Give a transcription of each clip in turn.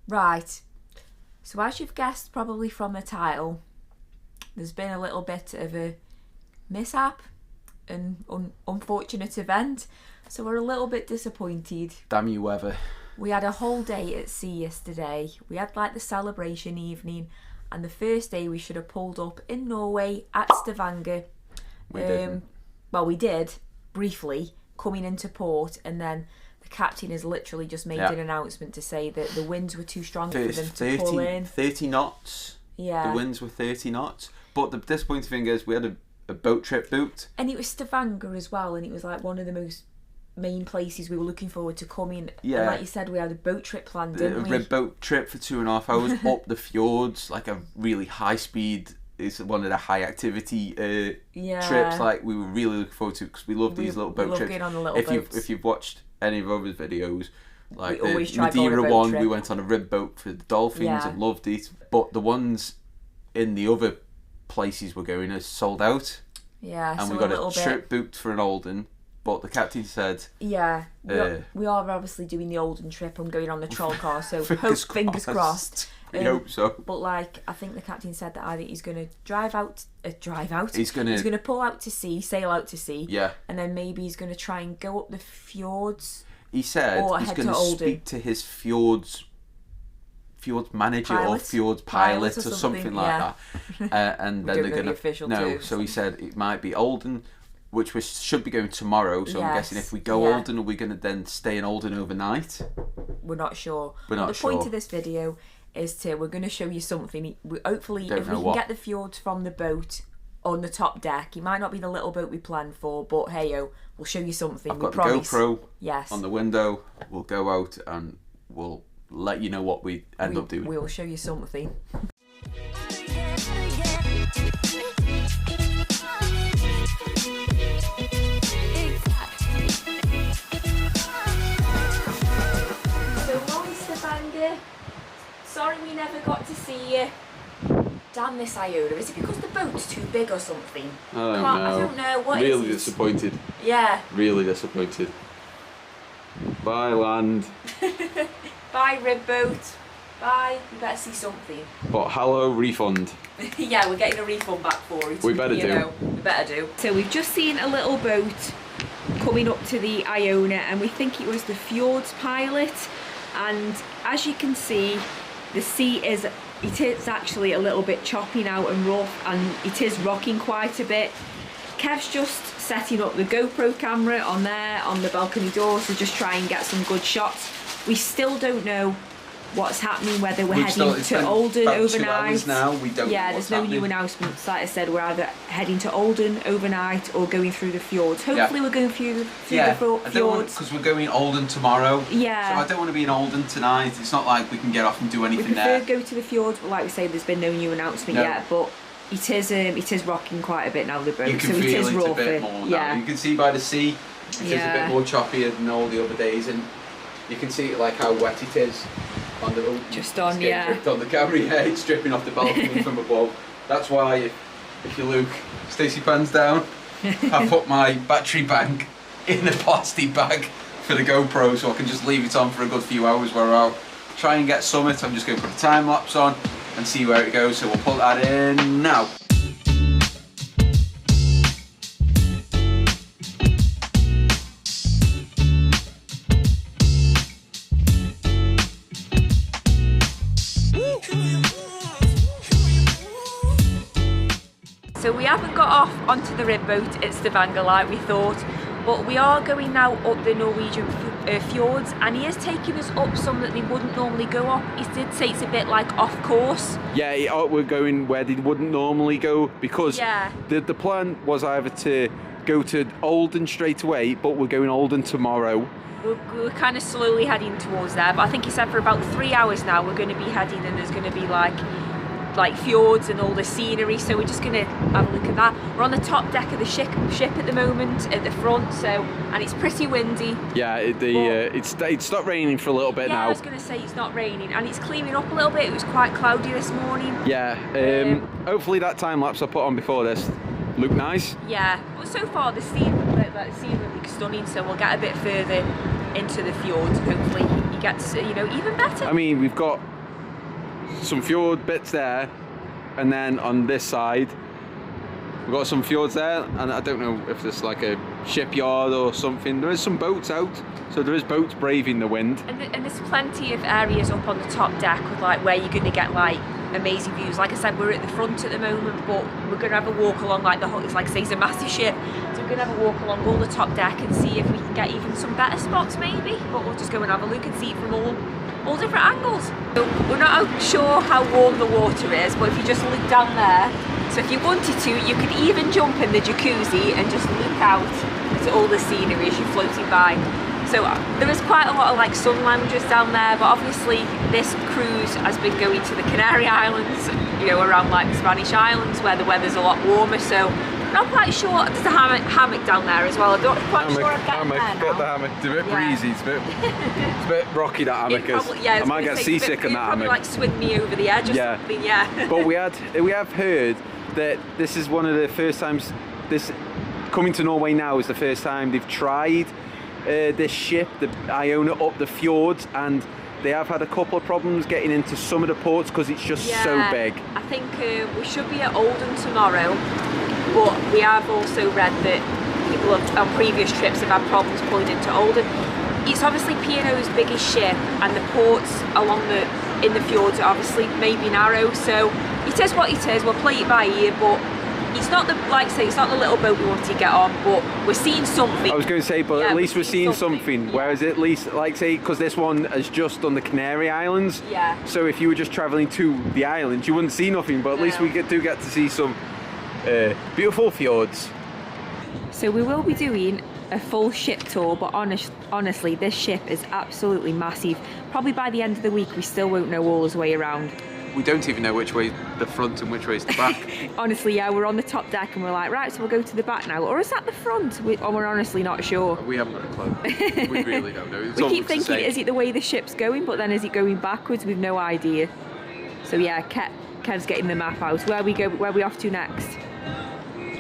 Right, so as you've guessed probably from the title, there's been a little bit of a mishap, an unfortunate event, so we're a little bit disappointed. Damn you weather. We had a whole day at sea yesterday. We had like the celebration evening, and the first day we should have pulled up in Norway at Stavanger. We didn't. Well, we did, briefly, coming into port, and then the captain has literally just made an announcement to say that the winds were too strong for them to pull in. 30 knots. Yeah. The winds were 30 knots. But the disappointing thing is we had a boat trip booked. And it was Stavanger as well, and it was like one of the most main places we were looking forward to coming. Yeah. And like you said, we had a boat trip planned, didn't we? A rib boat trip for 2.5 hours up the fjords, like a really high speed. It's one of the high activity trips. Like we were really looking forward to, because we love these little boat trips. Getting on the little boats. If you've watched any of our videos, like we the Madeira one, we went on a rib boat for the dolphins and loved it. But the ones in the other places we're going are sold out. Yeah, and so we got a trip booked for an Olden. But the captain said... Yeah, we are obviously doing the Olden trip and going on the troll car, so fingers crossed. I hope so. But like, I think the captain said that either he's going to drive out. He's going to pull out to sea, sail out to sea. Yeah. And then maybe he's going to try and go up the fjords. He said he's going to speak to his fjords manager or fjords pilot or something like that. And then they're going to... So he said it might be Olden, which we should be going tomorrow, so I'm guessing if we go Olden, are we going to then stay in Olden overnight? We're not sure. The point of this video is we're going to show you something. Hopefully, if we can get the fjords from the boat on the top deck, it might not be the little boat we planned for, but hey-o, we'll show you something. I've got the GoPro on the window. We'll go out and we'll let you know what we end up doing. We'll show you something. Sorry we never got to see you. Damn this Iona. Is it because the boat's too big or something? I don't know. What is it? Really disappointed. Yeah. Really disappointed. Bye, land. Bye, rib boat. Bye. We better see something. But hello, refund. Yeah, we're getting a refund back for it. We better do. We better do. So we've just seen a little boat coming up to the Iona, and we think it was the Fjords pilot. And as you can see, the sea is actually a little bit choppy now and rough, and it is rocking quite a bit. Kev's just setting up the GoPro camera on the balcony door to just try and get some good shots. We still don't know what's happening, whether we're heading to Olden overnight. Now. We don't know there's no new announcements. Like I said, we're either heading to Olden overnight or going through the fjords. Hopefully we're going through the fjords. Because we're going Olden tomorrow. Yeah. So I don't want to be in Olden tonight. It's not like we can get off and do anything there. We prefer to go to the fjords, but like we say, there's been no new announcement yet. But it is rocking quite a bit now, the boat. You can feel it a bit more now. You can see by the sea, it is a bit more choppier than all the other days, and you can see like how wet it is. On the dripped on the camera, it's dripping off the balcony from above. That's why, if you look, Stacey pans down, I put my battery bank in the plastic bag for the GoPro, so I can just leave it on for a good few hours while I'll try and get summit. I'm just going to put a time lapse on and see where it goes, so we'll put that in now. So we haven't got off onto the rib boat at Stavanger like we thought, but we are going now up the Norwegian fjords, and he is taking us up some that they wouldn't normally go up. He did say it's a bit like off course. Yeah, we're going where they wouldn't normally go, because the plan was either to go to Olden straight away, but we're going Olden tomorrow. We're kind of slowly heading towards there, but I think he said for about 3 hours now we're going to be heading, and there's going to be like fjords and all the scenery, so we're just going to have a look at that. We're on the top deck of the ship at the moment at the front, and it's pretty windy. Yeah, it's stopped raining for a little bit now. I was going to say it's not raining, and it's clearing up a little bit. It was quite cloudy this morning. Yeah, hopefully that time lapse I put on before this looked nice. Yeah, but so far the scene looks stunning, so we'll get a bit further into the fjords and hopefully it gets even better. I mean, we've got some fjord bits there, and then on this side we've got some fjords there, and I don't know if there's like a shipyard or something. There is some boats out, so there is boats braving the wind. And there's plenty of areas up on the top deck with like where you're going to get like amazing views. Like I said, we're at the front at the moment, but we're going to have a walk along like the whole, it's like say it's a massive ship, so we're going to have a walk along all the top deck and see if we can get even some better spots maybe, but we'll just go and have a look and see it from all different angles. So we're not sure how warm the water is, but if you just look down there, so if you wanted to, you could even jump in the jacuzzi and just look out at all the scenery as you're floating by. So there is quite a lot of like sun loungers down there, but obviously this cruise has been going to the Canary Islands, you know, around like the Spanish Islands where the weather's a lot warmer, so not quite sure. There's a hammock down there as well. I'm not quite sure I'm getting there now. Get the hammock. It's a bit breezy. It's a bit rocky, that hammock is. I might get seasick in that hammock. Probably like swing me over the edge or something. Yeah. But we have heard that this is one of the first times. This coming to Norway now is the first time they've tried this ship, the Iona, up the fjords, and they have had a couple of problems getting into some of the ports because it's just so big. I think we should be at Oldham tomorrow, but we have also read that people on previous trips have had problems pulling into Oldham. It's obviously P&O's biggest ship, and the ports in the fjords are obviously maybe narrow, so it is what it is. We'll play it by ear, but it's not it's not the little boat we want to get on, but we're seeing something. I was going to say, but at least we're seeing something. Whereas at least, like say, because this one has just done the Canary Islands. Yeah. So if you were just travelling to the islands, you wouldn't see nothing. But at least we do get to see some beautiful fjords. So we will be doing a full ship tour, but honestly, this ship is absolutely massive. Probably by the end of the week, we still won't know all the way around. We don't even know which way the front and which way is the back. Honestly, yeah, we're on the top deck and we're like, right, so we'll go to the back now. Or is that the front? We're honestly not sure. We haven't got a clue. We really don't know. We keep thinking, is it the way the ship's going? But then is it going backwards? We've no idea. So yeah, Kev's getting the map out. Where are we off to next?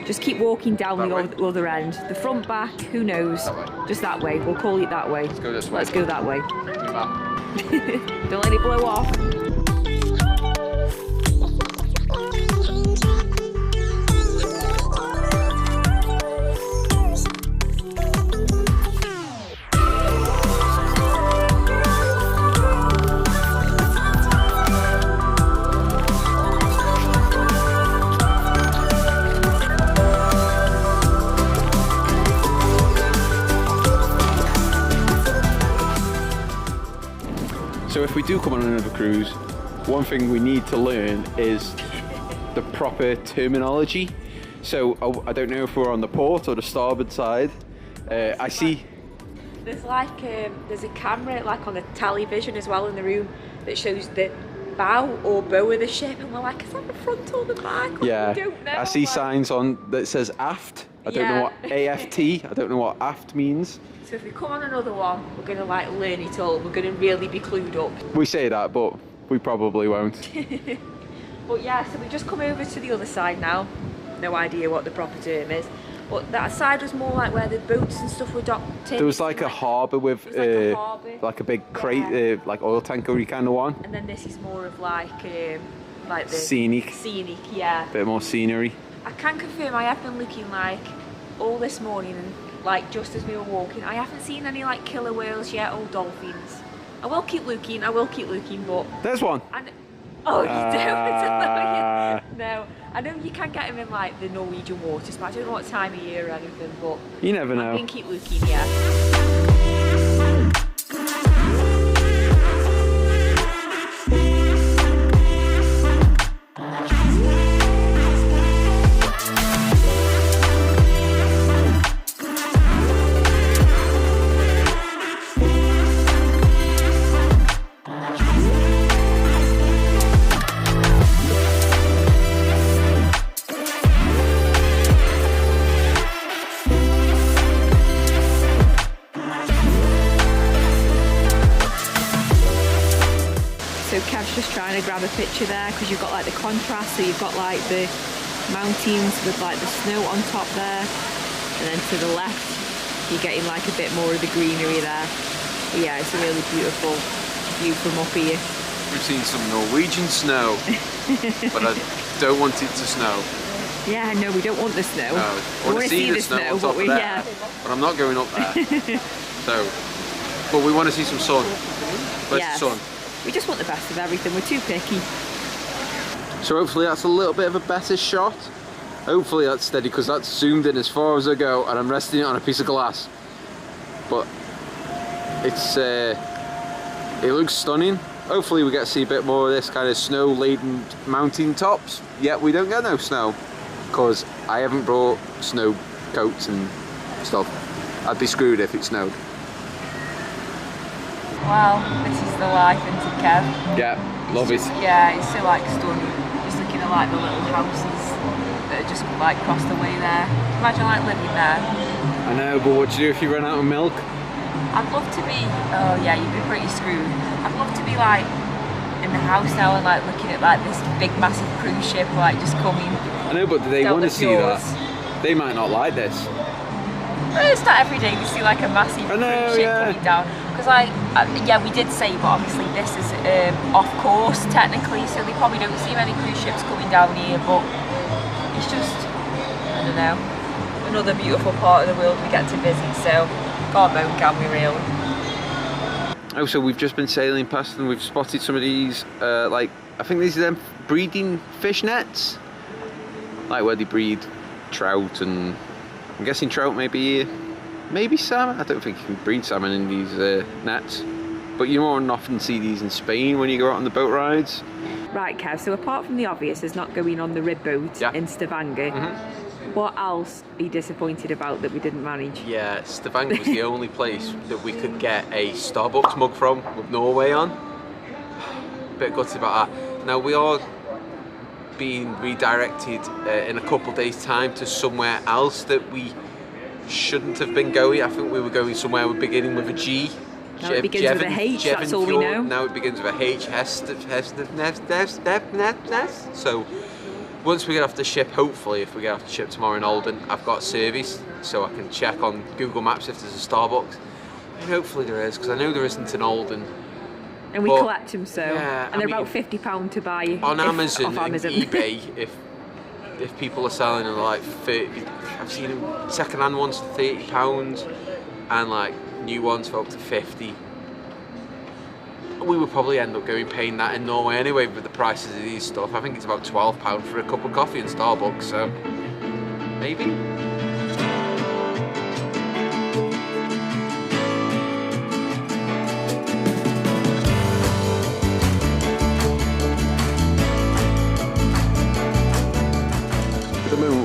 Just keep walking down the other end. The front, back, who knows? Just that way. We'll call it that way. Let's go this way. Let's go that way. Don't let it blow off. So if we do come on another cruise, one thing we need to learn is the proper terminology. So I don't know if we're on the port or the starboard side. I see. There's like there's a camera like on the television as well in the room that shows the bow or bow of the ship, and we're like, is that the front or the back? Yeah. We don't know. I see signs on that says aft. I don't know what AFT. I don't know what aft means. So if we come on another one, we're going to like learn it all. We're going to really be clued up. We say that, but we probably won't. But yeah, so we just come over to the other side now. No idea what the proper term is. But that side was more like where the boats and stuff were docked in. There was like a harbour with like a big crate, like oil tanker kind of one. And then this is more of like the scenic. Scenic, yeah. Bit more scenery. I can confirm I have been looking like all this morning and like just as we were walking, I haven't seen any like killer whales yet or dolphins. I will keep looking, but... There's one. Oh, you don't? No, I know you can get them in like the Norwegian waters, but I don't know what time of year or anything, but... You never know. I'm going to keep looking, yeah. Just trying to grab a picture there because you've got like the contrast, so you've got like the mountains with like the snow on top there, and then to the left you're getting like a bit more of the greenery there. But yeah, it's a really beautiful view from up here. we've seen some Norwegian snow, but I don't want it to snow. Yeah, no, we don't want the snow. No, I want to see the snow on top of there, but I'm not going up there. So, but we want to see some sun. Where's the sun? We just want the best of everything. We're too picky. So hopefully that's a little bit of a better shot. Hopefully that's steady, because that's zoomed in as far as I go and I'm resting it on a piece of glass. But it's it looks stunning. Hopefully we get to see a bit more of this kind of snow-laden mountain tops. Yet we don't get no snow, because I haven't brought snow coats and stuff. I'd be screwed if it snowed. Wow, this is the life, isn't it, Kev? Yeah, love it. Yeah, it's so like stunning. Just looking at like the little houses that are just like across the way there. Imagine like living there. I know, but what do you do if you run out of milk? I'd love to be, oh yeah, you'd be pretty screwed. I'd love to be like in the house now and like looking at like this big massive cruise ship like just coming. I know, but do they want to see that? They might not like this. Well, it's not every day we see like a massive cruise ship coming down. Because like, yeah, we did say, but obviously this is off course technically, so they probably don't see many cruise ships coming down here, but it's just, I don't know, another beautiful part of the world we get to visit, so can't moan, can we really? Oh, so we've just been sailing past and we've spotted some of these, like, I think these are them breeding fish nets, like where they breed trout, and I'm guessing trout maybe here. Maybe salmon. I don't think you can breed salmon in these nets, but you more than often see these in Spain when you go out on the boat rides. Right, Kev, so apart from the obvious as not going on the rib boat in Stavanger, what else are you disappointed about that we didn't manage? Yeah, Stavanger was the only place that we could get a Starbucks mug from with Norway on. Bit gutted about that. Now we are being redirected in a couple of days' time to somewhere else that we shouldn't have been going. I think we were going somewhere beginning with a G. Now it begins with a H, that's all we know. Now it begins with a H. So once we get off the ship, hopefully if we get off the ship tomorrow in Olden, I've got service so I can check on Google Maps if there's a Starbucks. And hopefully there is, because I know there isn't in Olden. And we collect them, so and they're about £50 to buy on Amazon and eBay. If people are selling them like 30, I've seen them second-hand ones for £30 and like new ones for up to 50. We would probably end up paying that in Norway anyway with the prices of these stuff. I think it's about £12 for a cup of coffee in Starbucks, so maybe.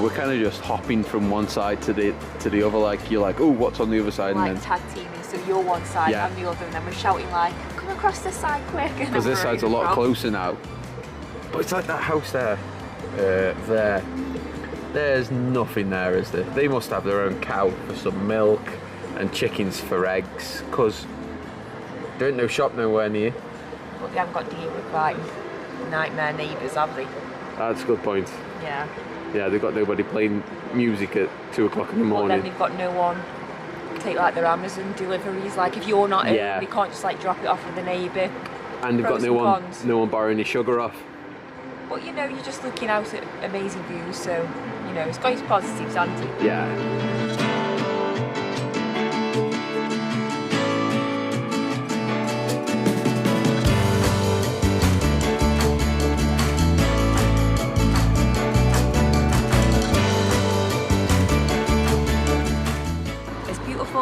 We're kind of just hopping from one side to the other, like you're like, oh, what's on the other side? Like and then tag teaming, so you're one side, I'm the other, and then we're shouting like, come across this side quick. Because this side's a lot closer now. But it's like that house there, there's nothing there, is there? They must have their own cow for some milk and chickens for eggs, because there ain't no shop nowhere near. But they haven't got to deal with like nightmare neighbours, have they? That's a good point. Yeah. Yeah, they've got nobody playing music at 2 o'clock in the morning. But then they've got no one take like their Amazon deliveries. Like if you're not in, they can't just like drop it off with the neighbour. And they've got no one borrowing your sugar off. But you know, you're just looking out at amazing views, so you know it's got its positives, hasn't it? Yeah.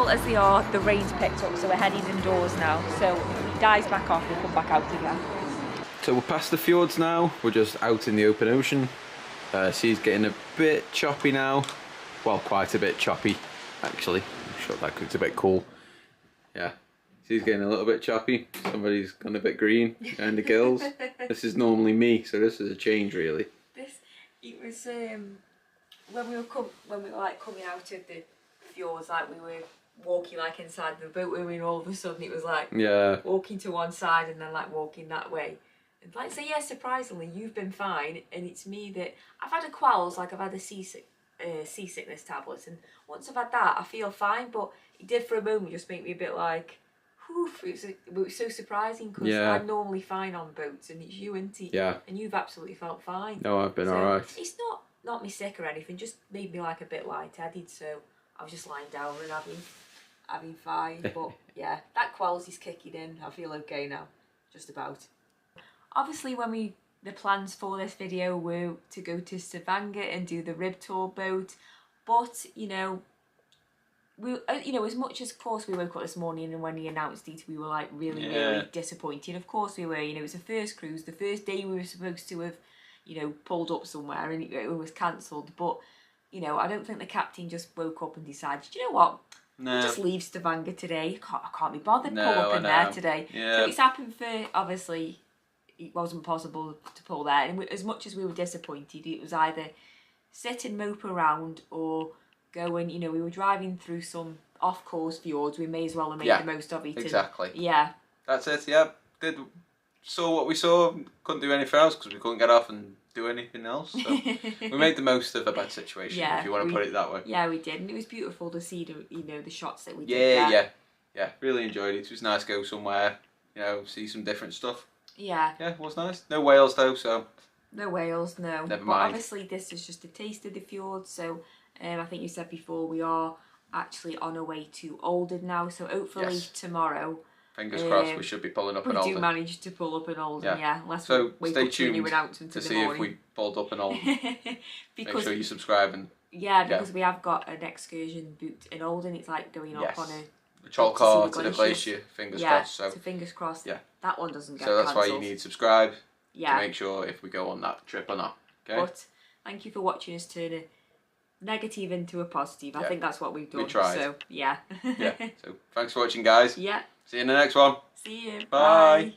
As they are, the rain's picked up, so we're heading indoors now. So if it dies back off, we'll come back out again. So we're past the fjords now. We're just out in the open ocean. Sea's getting a bit choppy now. Well, quite a bit choppy, actually. I'm sure that looks a bit cool. Yeah, sea's getting a little bit choppy. Somebody's gone a bit green behind the gills. This is normally me, so this is a change, really. It was when we were like coming out of the fjords, like we were walking like inside the boat, and all of a sudden it was like walking to one side and then like walking that way, and like so surprisingly you've been fine, and it's me that I've had a qualls, like I've had a seasickness tablets, and once I've had that I feel fine, but it did for a moment just make me a bit like it was so surprising because I'm normally fine on boats and it's you, isn't it? Yeah. And you've absolutely felt fine. No, I've been alright. It's not me sick or anything, just made me like a bit lightheaded, so I was just lying down and having fine. But yeah, that quality's kicking in. I feel okay now, just about. Obviously, the plans for this video were to go to Stavanger and do the rib tour boat, but you know, as much as, of course, we woke up this morning and when he announced it, we were like really disappointed. Of course we were. You know, it was the first cruise, the first day we were supposed to have, you know, pulled up somewhere, and it was cancelled. But you know, I don't think the captain just woke up and decided, you know what, we'll just leave Stavanger today. I can't be bothered pull up in there today. Yeah. So it's happened for, obviously, it wasn't possible to pull there, and as much as we were disappointed, it was either sit and mope around or go and, you know, we were driving through some off-course fjords. We may as well have made the most of it. Exactly. And, that's it. Yeah, saw what we saw. Couldn't do anything else because we couldn't get off and do anything else. So we made the most of a bad situation, if you want to put it that way. Yeah, we did, and it was beautiful to see the shots that we did. Yeah. Really enjoyed it. It was nice to go somewhere, you know, see some different stuff. Yeah, it was nice. No whales though, so. No whales, no. Never mind. But obviously, this is just a taste of the fjords. So, I think you said before, we are actually on our way to Olden now. So hopefully tomorrow. Fingers crossed, we should be pulling up in Olden. We do manage to pull up in Olden, unless we wake up to a new announcement to see if we pulled up in Olden. Make sure you subscribe and. Yeah, because we have got an excursion booked in Olden. It's like going up on a chalk car to the glacier. Fingers crossed. So fingers crossed. Yeah. That one doesn't get cancelled. So that's why you need to subscribe to make sure if we go on that trip or not. Okay. But thank you for watching us turn a negative into a positive. I think that's what we've done. We tried. So yeah. So thanks for watching, guys. Yeah. See you in the next one. See you. Bye.